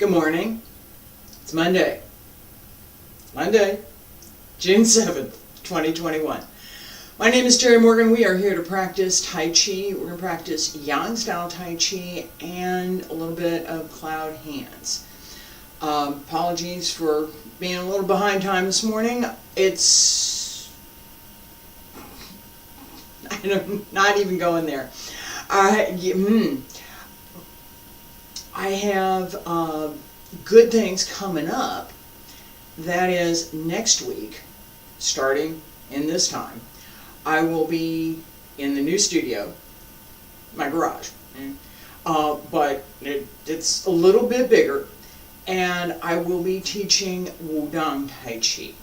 Good morning. It's Monday. June 7th, 2021. My name is Terry Morgan. We are here to practice Tai Chi. We're going to practice Yang style Tai Chi and a little bit of cloud hands. Apologies for being a little behind time this morning. I'm not even going there. I have good things coming up. That is, next week, starting in this time, I will be in the new studio, my garage, but it's a little bit bigger, and I will be teaching Wudang Tai Chi.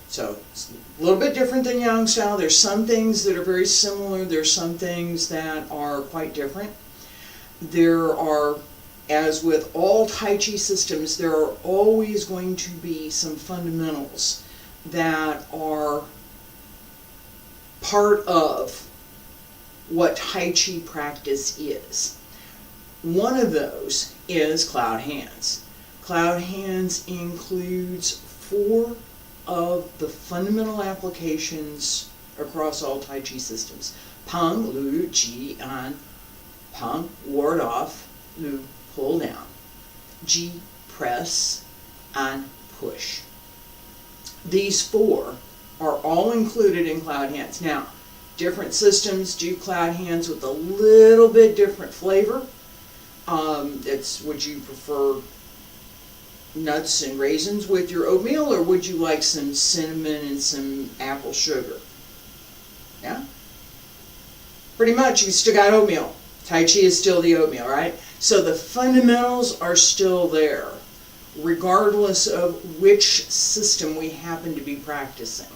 So it's a little bit different than Yang style. There's some things that are very similar. There's some things that are quite different. There are, as with all Tai Chi systems, there are always going to be some fundamentals that are part of what Tai Chi practice is. One of those is cloud hands. Cloud hands includes 4 of the fundamental applications across all Tai Chi systems. Peng, Lu, Ji, An. Peng, ward off. Lu, pull down. Ji, press. An, push. These 4 are all included in cloud hands. Now, different systems do cloud hands with a little bit different flavor. Would you prefer nuts and raisins with your oatmeal, or would you like some cinnamon and some apple sugar? Yeah? Pretty much, you still got oatmeal. Tai Chi is still the oatmeal, right? So the fundamentals are still there, regardless of which system we happen to be practicing.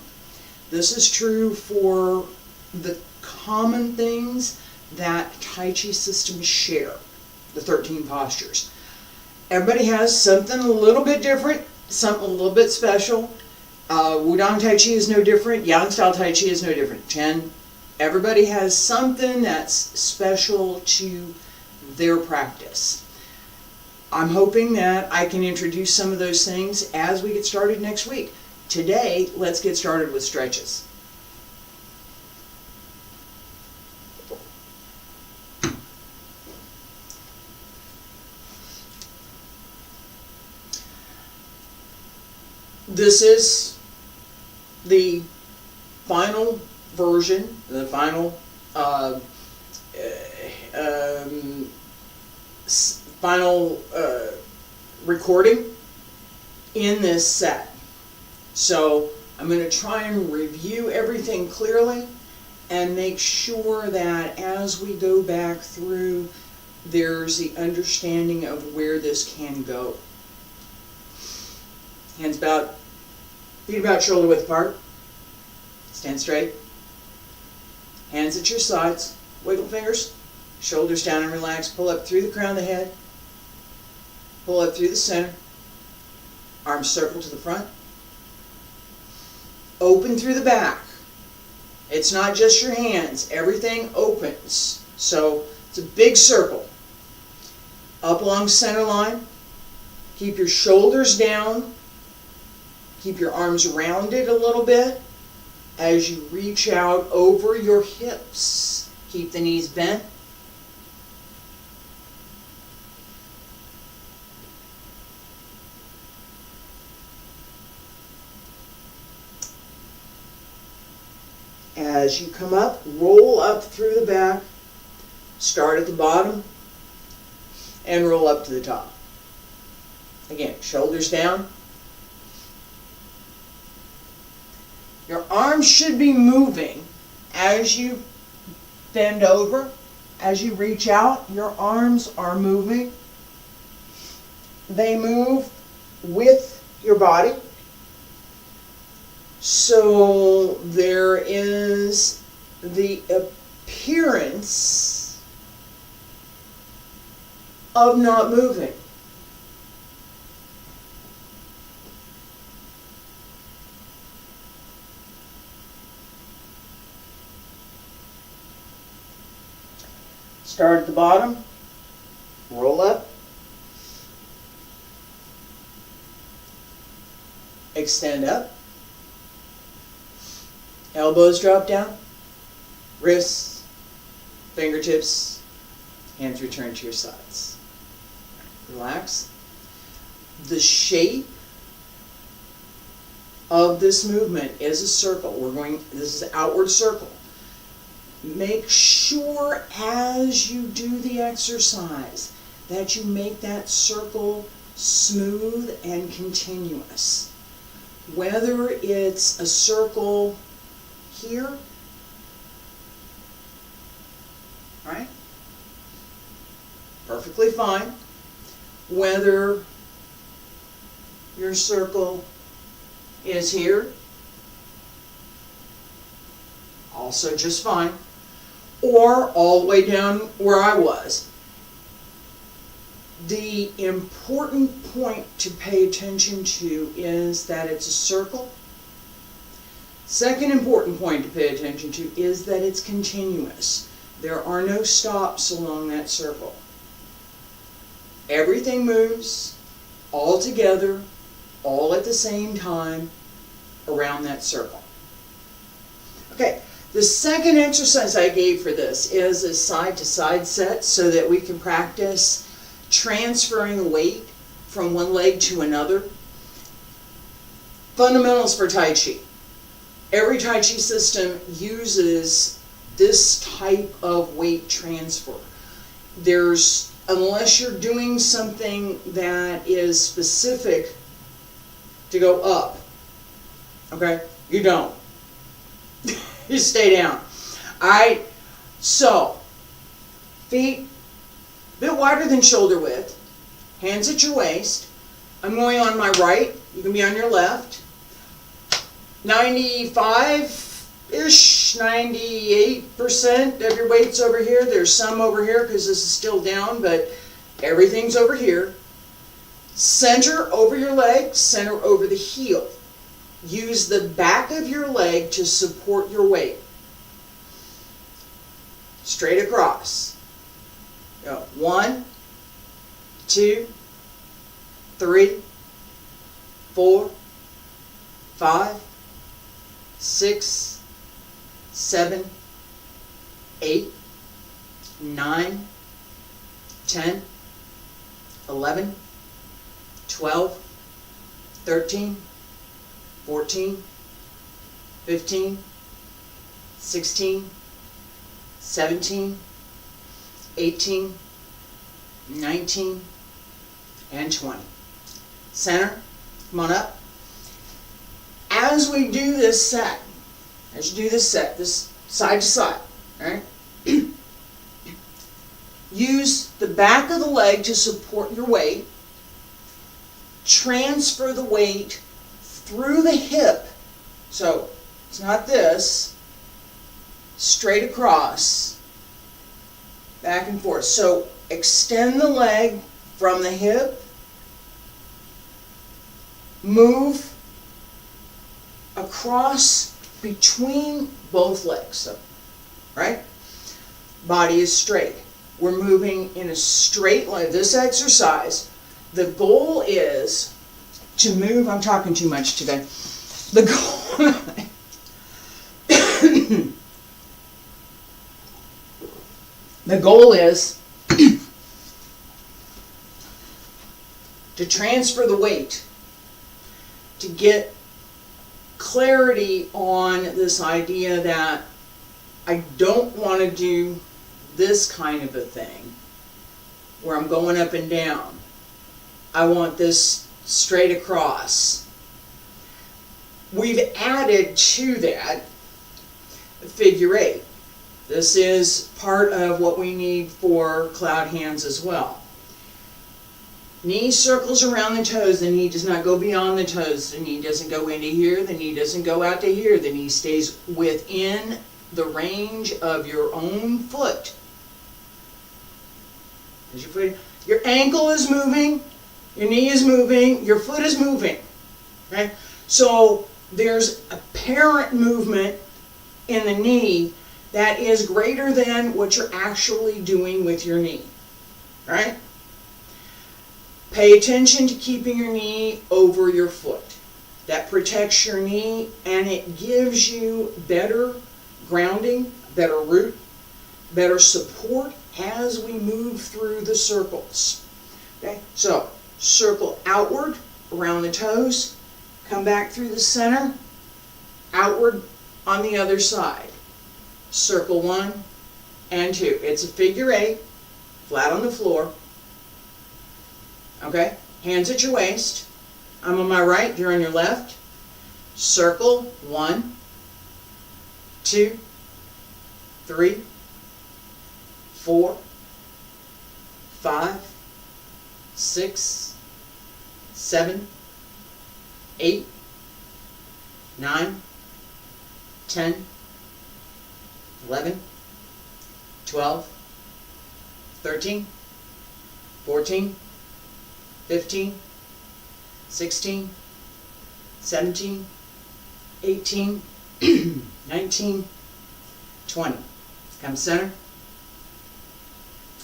This is true for the common things that Tai Chi systems share, the 13 postures. Everybody has something a little bit different, something a little bit special. Wudang Tai Chi is no different. Yang style Tai Chi is no different. Chen, everybody has something that's special to their practice. I'm hoping that I can introduce some of those things as we get started next week. Today, let's get started with stretches. This is the final version, the final recording in this set. So I'm going to try and review everything clearly and make sure that as we go back through, there's the understanding of where this can go. Hands about, feet about shoulder width apart. Stand straight. Hands at your sides. Wiggle fingers. Shoulders down and relax. Pull up through the crown of the head. Pull up through the center. Arms circle to the front. Open through the back. It's not just your hands. Everything opens. So it's a big circle. Up along center line. Keep your shoulders down. Keep your arms rounded a little bit as you reach out over your hips. Keep the knees bent. As you come up, roll up through the back. Start at the bottom and roll up to the top. Again, shoulders down. Your arms should be moving as you bend over. As you reach out, your arms are moving. They move with your body. So there is the appearance of not moving. Start at the bottom, roll up, extend up, elbows drop down, wrists, fingertips, hands return to your sides. Relax. The shape of this movement is a circle. This is an outward circle. Make sure as you do the exercise that you make that circle smooth and continuous. Whether it's a circle here, right? Perfectly fine. Whether your circle is here, also just fine. Or all the way down where I was. The important point to pay attention to is that it's a circle. Second important point to pay attention to is that it's continuous. There are no stops along that circle. Everything moves all together, all at the same time around that circle. Okay, the second exercise I gave for this is a side-to-side set so that we can practice transferring weight from one leg to another. Fundamentals for Tai Chi. Every Tai Chi system uses this type of weight transfer. Unless you're doing something that is specific to go up, okay, you don't. You stay down. Alright, so feet a bit wider than shoulder width, hands at your waist. I'm going on my right, you can be on your left. 95-ish, 98% of your weight's over here. There's some over here because this is still down, but everything's over here. Center over your leg, center over the heel. Use the back of your leg to support your weight. Straight across. Go 1, 2, 3, 4, 5, 6, 7, 8, 9, 10, 11, 12, 13, 14, 15, 16, 17, 18, 19, and 20. Center, come on up. As we do this set, this side to side, right? Use the back of the leg to support your weight. Transfer the weight through the hip. So it's not this. Straight across. Back and forth. So extend the leg from the hip. Move across between both legs. So, right? Body is straight. We're moving in a straight line. This exercise, the goal is to move. I'm talking too much today. The goal the goal is to transfer the weight, to get clarity on this idea that I don't want to do this kind of a thing where I'm going up and down. I want this straight across. We've added to that a figure 8. This is part of what we need for cloud hands as well. Knee circles around the toes. The knee does not go beyond the toes. The knee doesn't go into here. The knee doesn't go out to here. The knee stays within the range of your own foot. Your ankle is moving. Your knee is moving. Your foot is moving. Okay? So there's apparent movement in the knee that is greater than what you're actually doing with your knee. Right? Pay attention to keeping your knee over your foot. that protects your knee, and it gives you better grounding, better root, better support as we move through the circles. Okay, so circle outward around the toes, come back through the center, outward on the other side. Circle 1 and 2. It's a figure 8, flat on the floor. Okay, hands at your waist. I'm on my right, you're on your left. Circle 1, 2, 3, 4, 5, 6, 7, 8, 9, 10, 11, 12, 13, 14, 15, 16, 17, 18, 19, 20. Come center.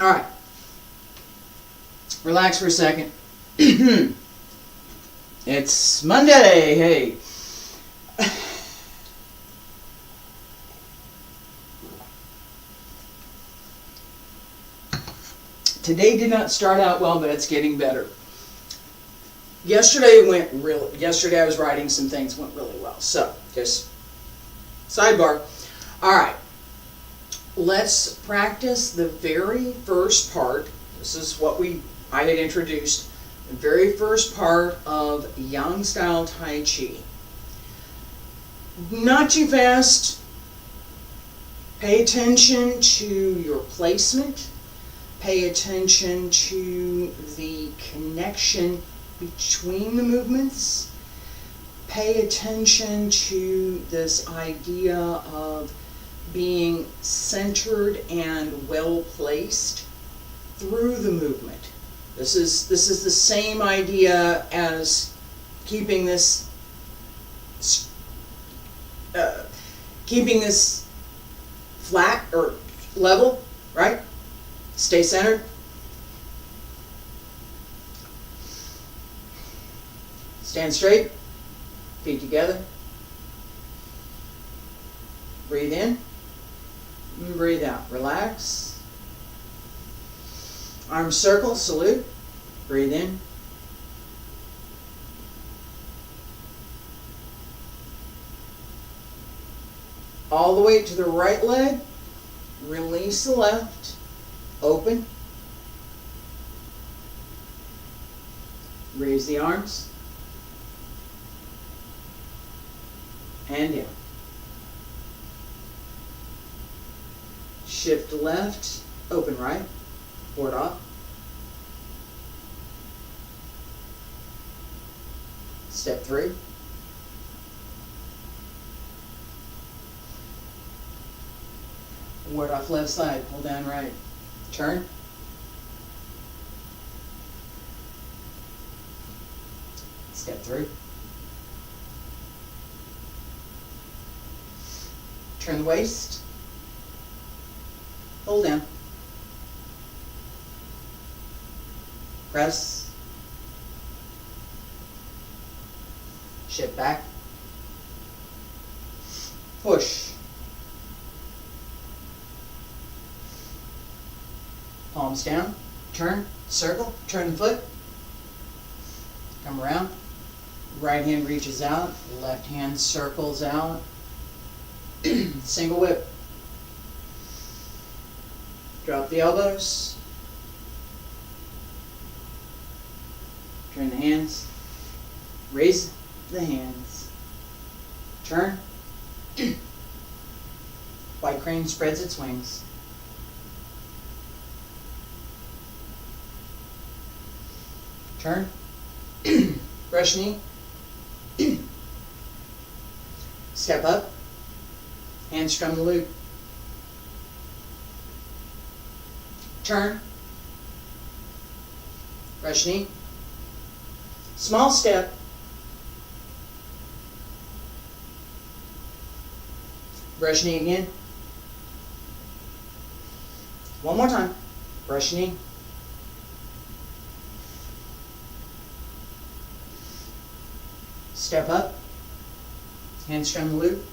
All right. Relax for a second. It's Monday. Hey. Today did not start out well, but it's getting better. Yesterday I was writing some things, went really well. So, just sidebar. All right. Let's practice the very first part. This is what I had introduced. The very first part of Yang style Tai Chi. Not too fast. Pay attention to your placement. Pay attention to the connection between the movements. Pay attention to this idea of being centered and well placed through the movement. This is the same idea as keeping this flat or level, right? Stay centered. Stand straight. Feet together. Breathe in. And breathe out. Relax. Arms circle. Salute. Breathe in. All the way to the right leg. Release the left. Open. Raise the arms. And down. Shift left. Open right. Board off. Step 3. Ward off left side. Pull down right. Turn. Step 3. Turn the waist. Hold down. Press. Shift back. Push. Palms down. Turn. Circle. Turn the foot. Come around. Right hand reaches out. Left hand circles out. Single whip. Drop the elbows. Turn the hands. Raise the hands. Turn. White crane spreads its wings. Turn. Brush knee. Step up. Hand strum the loop. Turn. Brush knee. Small step. Brush knee again. One more time. Brush knee. Step up. Hands around the loop.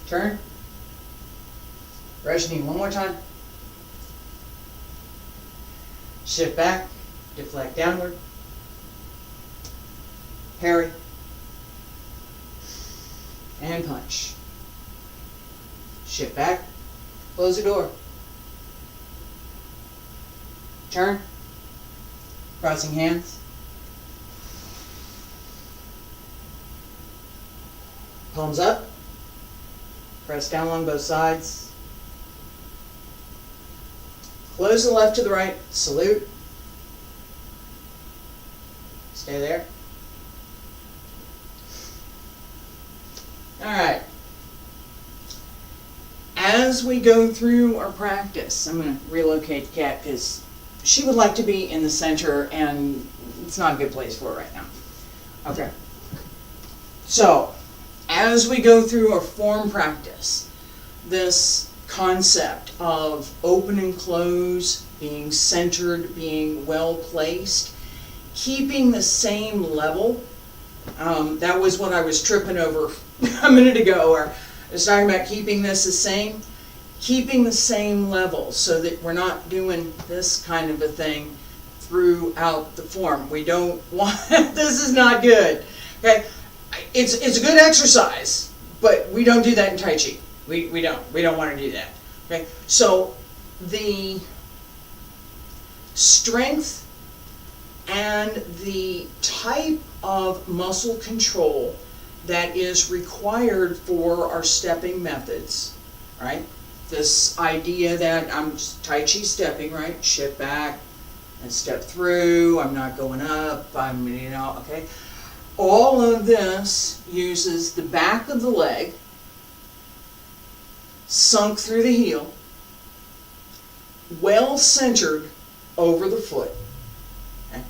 Turn. Rush knee one more time. Shift back. Deflect downward. Parry. And punch. Shift back. Close the door. Turn. Crossing hands. Palms up. Press down along both sides. Close the left to the right. Salute. Stay there. All right. As we go through our practice, I'm going to relocate the cat because she would like to be in the center and it's not a good place for her right now. Okay. So, as we go through our form practice, this concept of open and close, being centered, being well placed, keeping the same level, that was what I was tripping over a minute ago, or I was talking about keeping this the same. Keeping the same level so that we're not doing this kind of a thing throughout the form. We don't want, this is not good. Okay, it's a good exercise, but we don't do that in Tai Chi. We don't want to do that. Okay, so the strength and the type of muscle control that is required for our stepping methods, right? This idea that I'm just Tai Chi stepping, right? Shift back and step through. I'm not going up. I'm, okay. All of this uses the back of the leg sunk through the heel, well centered over the foot. Okay.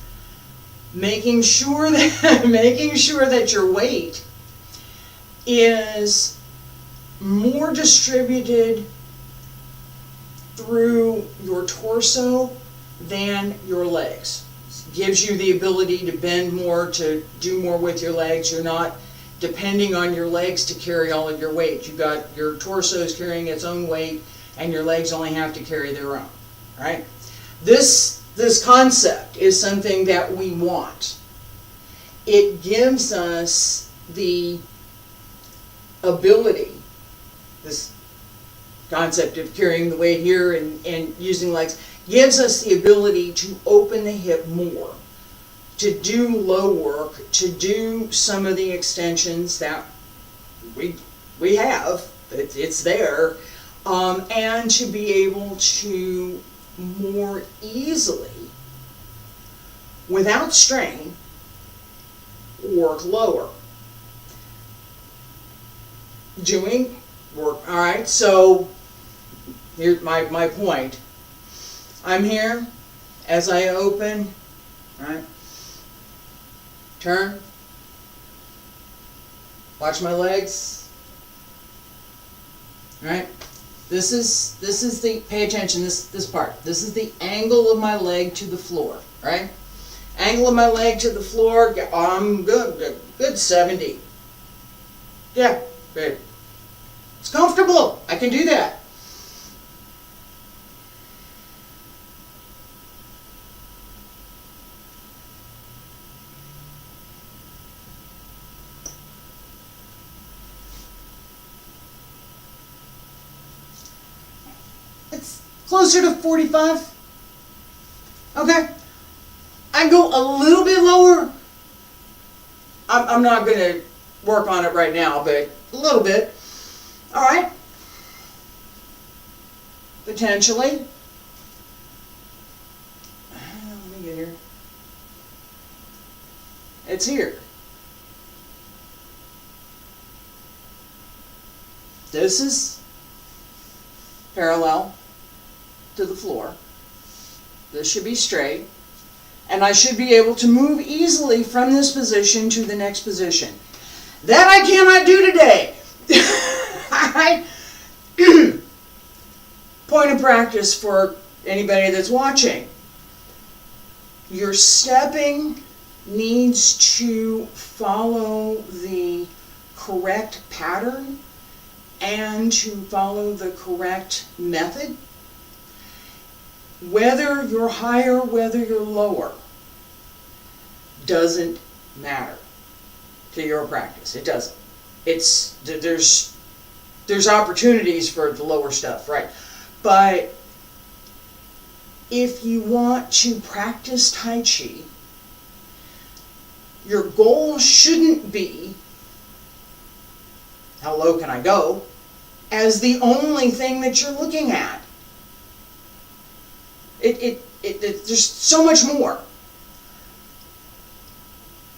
Making sure that your weight is more distributed through your torso than your legs. Gives you the ability to bend more, to do more with your legs. You're not depending on your legs to carry all of your weight. You got your torso is carrying its own weight, and your legs only have to carry their own. Right? This concept is something that we want. It gives us the ability, this concept of carrying the weight here and using legs, gives us the ability to open the hip more, to do low work, to do some of the extensions that we have, it's there, and to be able to more easily, without strain, work lower. Doing work, all right, so here's my point. I'm here, as I open, right, turn, watch my legs, right, this is the, pay attention, this part, this is the angle of my leg to the floor, right, angle of my leg to the floor, I'm good 70, yeah, good, it's comfortable, I can do that. It's closer to 45. Okay. I go a little bit lower. I'm not going to work on it right now, but a little bit. All right. Potentially. Let me get here. It's here. This is parallel to the floor. This should be straight. And I should be able to move easily from this position to the next position. That I cannot do today. Point of practice for anybody that's watching. You're stepping needs to follow the correct pattern and to follow the correct method. Whether you're higher, whether you're lower, doesn't matter to your practice. It doesn't. There's opportunities for the lower stuff, right? But if you want to practice Tai Chi, your goal shouldn't be, how low can I go, as the only thing that you're looking at. There's so much more.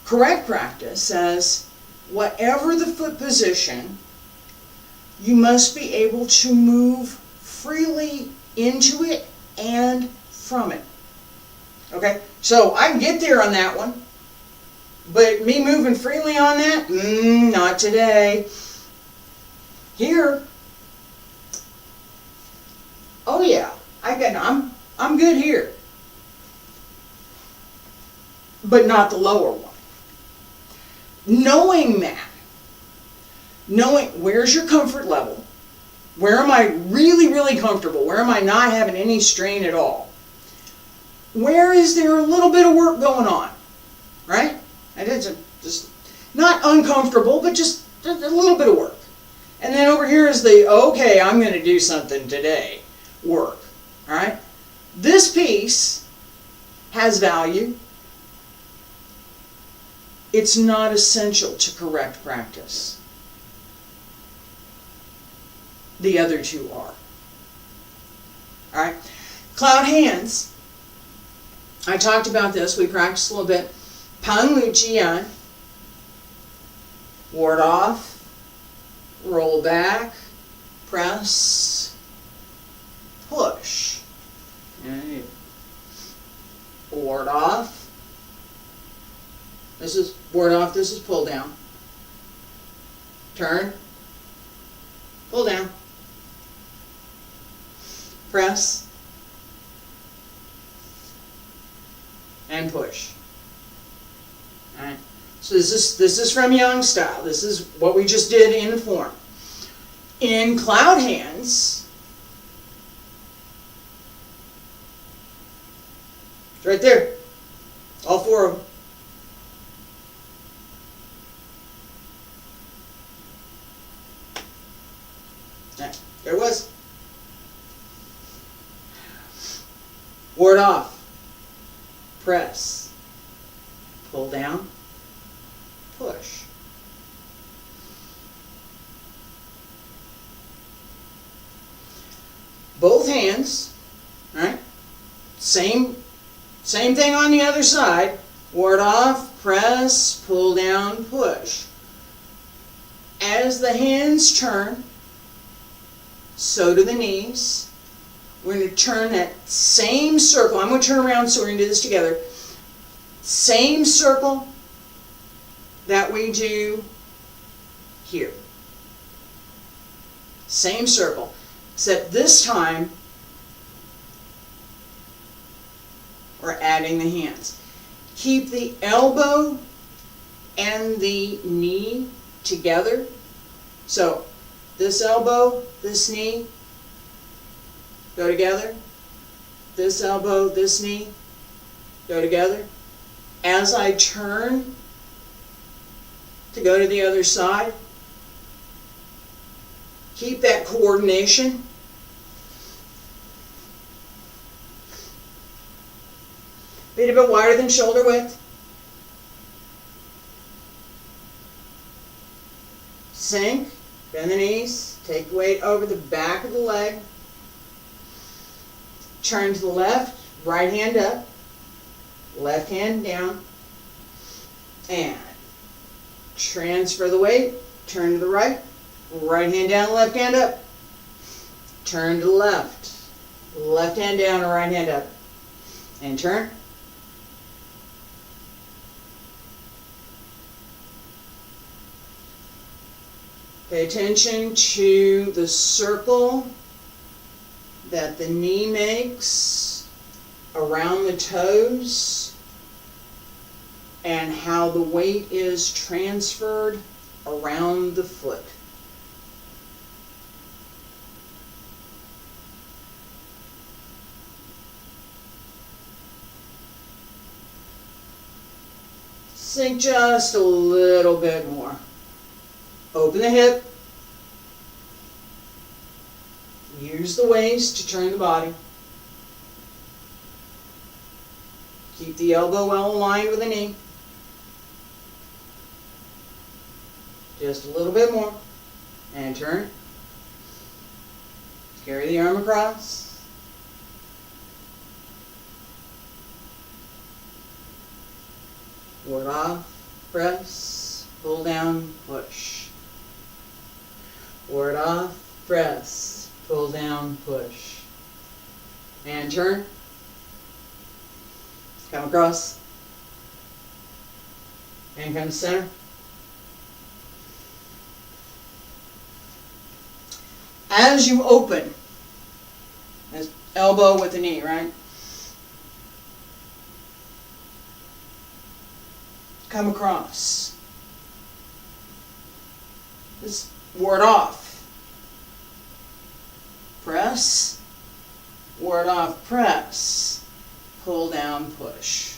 Correct practice says, whatever the foot position, you must be able to move freely into it and from it. Okay? So I can get there on that one. But me moving freely on that? Not today. Here. Oh yeah. I'm good here. But not the lower one. Knowing that, knowing where's your comfort level, where am I really, really comfortable, where am I not having any strain at all, where is there a little bit of work going on, right? And it's just not uncomfortable, but just a little bit of work. And then over here is the, okay, I'm going to do something today, work, all right? This piece has value. It's not essential to correct practice. The other two are. All right? Cloud hands. I talked about this. We practiced a little bit. Pang Lu Jian. Ward off. Roll back. Press. Push. Okay. Ward off. This is ward off, this is pull down. Turn. Pull down. Press. And push. Alright. So this is from Yang style. This is what we just did in the form. In cloud hands, it's right there. All four of them. There it was. Ward off. Press. Pull down. Push. Both hands, right? Same thing on the other side. Ward off, press, pull down, push. As the hands turn, so do the knees. We're going to turn that same circle. I'm going to turn around so we're going to do this together. Same circle that we do here. Same circle. Except this time, we're adding the hands. Keep the elbow and the knee together. So, this elbow, this knee, go together. This elbow, this knee, go together. As I turn to go to the other side, keep that coordination. Feet a bit wider than shoulder width. Sink. Bend the knees, take weight over the back of the leg, turn to the left, right hand up, left hand down, and transfer the weight, turn to the right, right hand down, left hand up, turn to the left, left hand down, right hand up, and turn. Pay attention to the circle that the knee makes around the toes and how the weight is transferred around the foot. Sink just a little bit more. Open the hip. Use the waist to turn the body. Keep the elbow well aligned with the knee. Just a little bit more. And turn. Carry the arm across. Ward off, press, pull down, push. Ward off, press, pull down, push. And turn. Come across. And come to center. As you open, that's elbow with the knee, right? Come across. Just ward off. Press. Ward off, press. Pull down, push.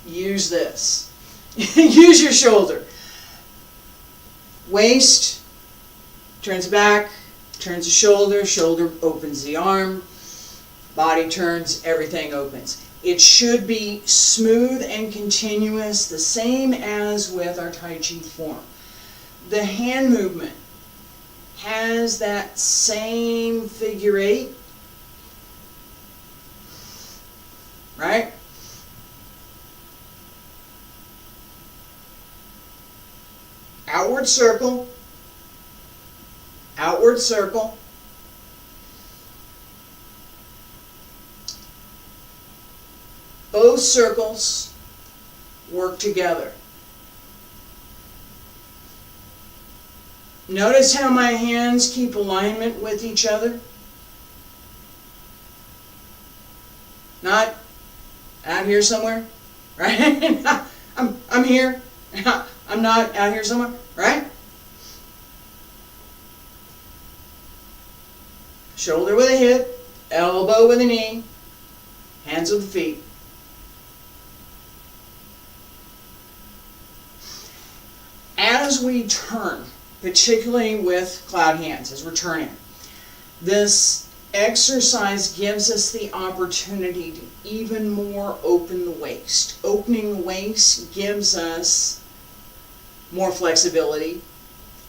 Use this. Use your shoulder. Waist turns back, turns the shoulder, shoulder opens the arm, body turns, everything opens. It should be smooth and continuous, the same as with our Tai Chi form. The hand movement has that same figure eight, right? Outward circle, outward circle, both circles work together. Notice how my hands keep alignment with each other. Not out here somewhere, right? I'm here. I'm not out here somewhere, right? Shoulder with a hip, elbow with a knee, hands with the feet. As we turn, particularly with cloud hands, as we're turning, this exercise gives us the opportunity to even more open the waist. Opening the waist gives us more flexibility,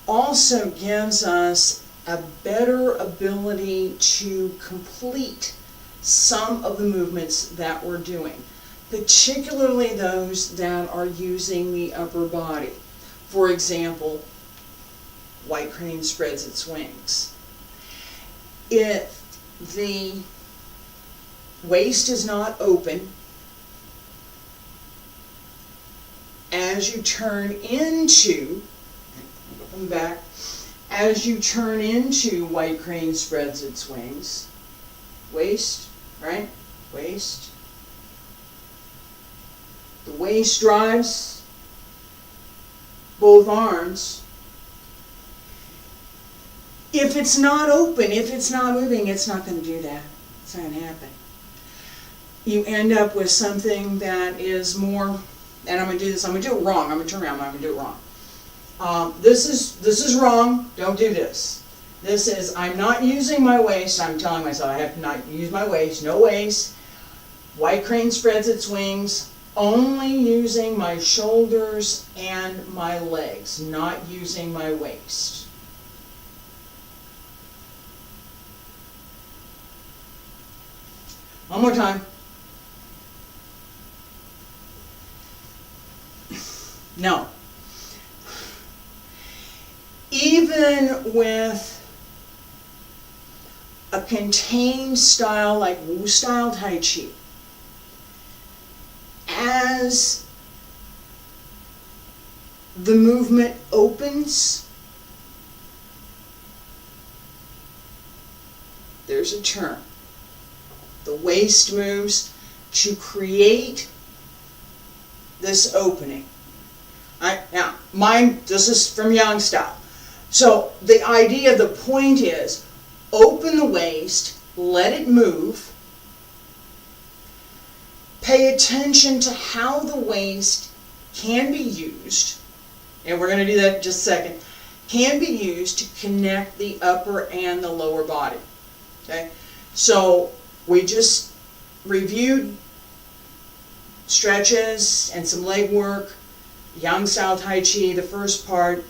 also gives us a better ability to complete some of the movements that we're doing, particularly those that are using the upper body. For example, white crane spreads its wings. If the waist is not open, as you turn into, come back, as you turn into white crane spreads its wings, waist, right? Waist. The waist drives both arms. If it's not open, if it's not moving, it's not going to do that. It's not going to happen. You end up with something that is more, and I'm going to do this, I'm going to do it wrong. I'm going to turn around, I'm going to do it wrong. This is wrong. Don't do this. This is, I'm not using my waist. I'm telling myself I have to not use my waist. No waist. White crane spreads its wings. Only using my shoulders and my legs. Not using my waist. One more time. No. Even with a contained style like Wu style Tai Chi, as the movement opens, there's a turn. The waist moves to create this opening. Now, this is from Young style. So the idea, the point is, open the waist, let it move, pay attention to how the waist can be used, and we're going to do that in just a second, can be used to connect the upper and the lower body. Okay? So we just reviewed stretches and some leg work, Yang style Tai Chi, the first part,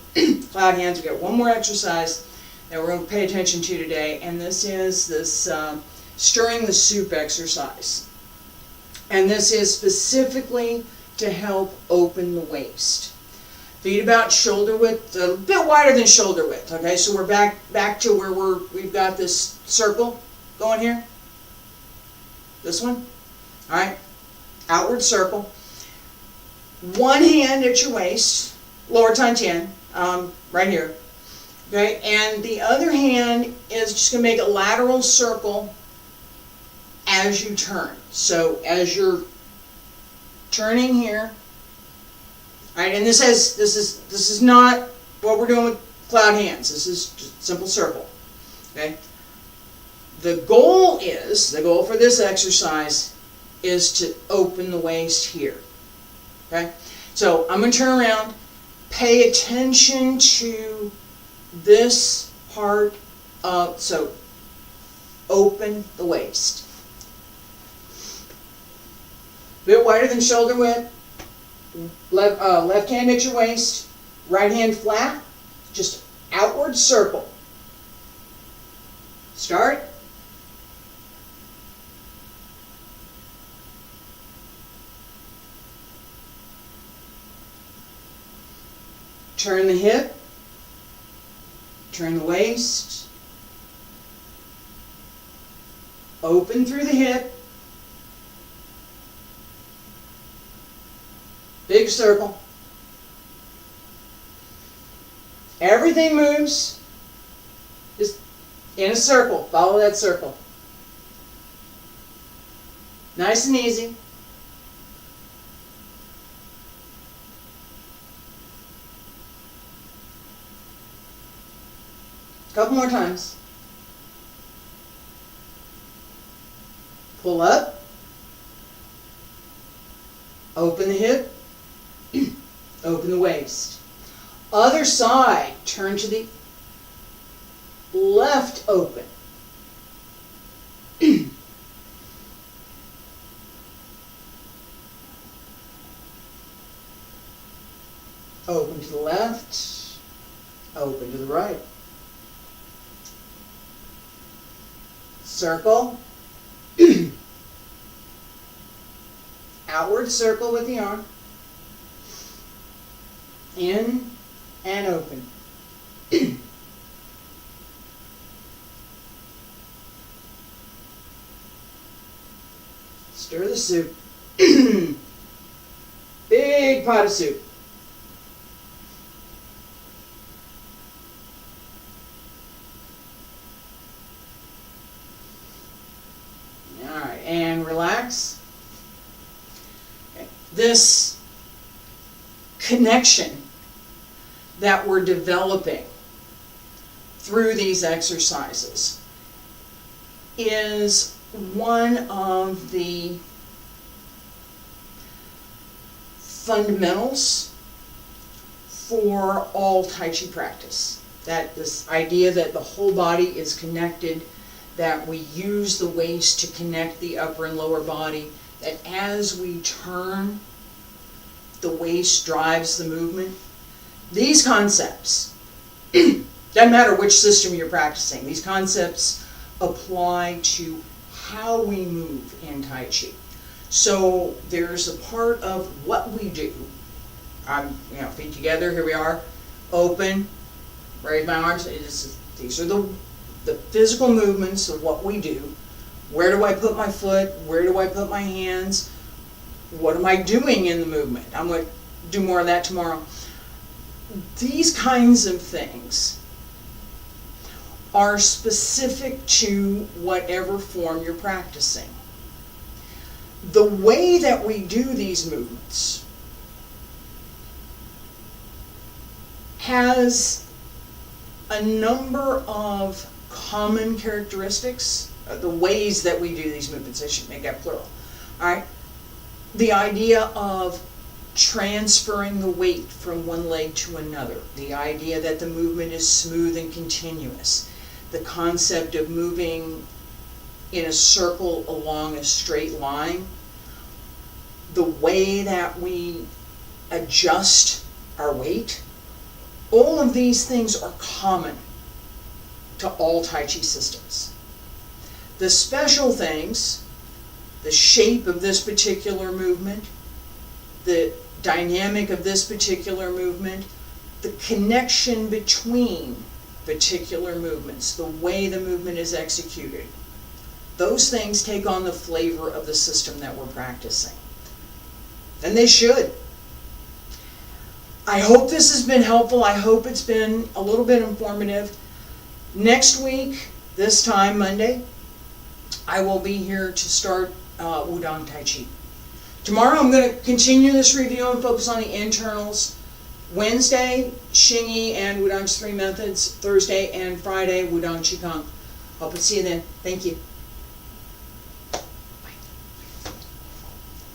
cloud hands. We've got one more exercise that we're going to pay attention to today, and this is this stirring the soup exercise. And this is specifically to help open the waist. Feet about shoulder width, a bit wider than shoulder width. Okay, so we're back to where we've got this circle going here. This one, all right, outward circle. One hand at your waist, lower Tantian, right here. Okay, and the other hand is just going to make a lateral circle as you turn. So as you're turning here, all right, and this is not what we're doing with cloud hands. This is just a simple circle. Okay. The goal for this exercise is to open the waist here. Okay, so I'm going to turn around, pay attention to this part of, so open the waist. A bit wider than shoulder width, left hand at your waist, right hand flat, just outward circle. Start. Turn the hip, turn the waist, open through the hip, big circle. Everything moves just in a circle. Follow that circle. Nice and easy. Couple more times. Pull up. Open the hip. Open the waist. Other side. Turn to the left, open. Open to the left. Open to the right. Circle. Outward circle with the arm. In and open. Stir the soup. Big pot of soup. Alright, and relax. Okay. This connection that we're developing through these exercises is one of the fundamentals for all Tai Chi practice. That this idea that the whole body is connected, that we use the waist to connect the upper and lower body, that as we turn, the waist drives the movement. These concepts, doesn't matter which system you're practicing, these concepts apply to how we move in Tai Chi. So there's a part of what we do. Feet together, here we are, open, raise my arms. These are the physical movements of what we do. Where do I put my foot? Where do I put my hands? What am I doing in the movement? I'm going to do more of that tomorrow. these kinds of things are specific to whatever form you're practicing. The way that we do these movements has a number of common characteristics. The ways that we do these movements, I should make that plural. All right, the idea of transferring the weight from one leg to another, the idea that the movement is smooth and continuous, the concept of moving in a circle along a straight line, the way that we adjust our weight, all of these things are common to all Tai Chi systems. The special things, the shape of this particular movement, the dynamic of this particular movement, the connection between particular movements, the way the movement is executed, those things take on the flavor of the system that we're practicing. And they should. I hope this has been helpful. I hope it's been a little bit informative. Next week, this time, Monday, I will be here to start Wudang Tai Chi. Tomorrow I'm going to continue this review and focus on the internals. Wednesday, Xingyi and Wudang's 3 methods. Thursday and Friday, Wudang Qigong. Hope to see you then. Thank you.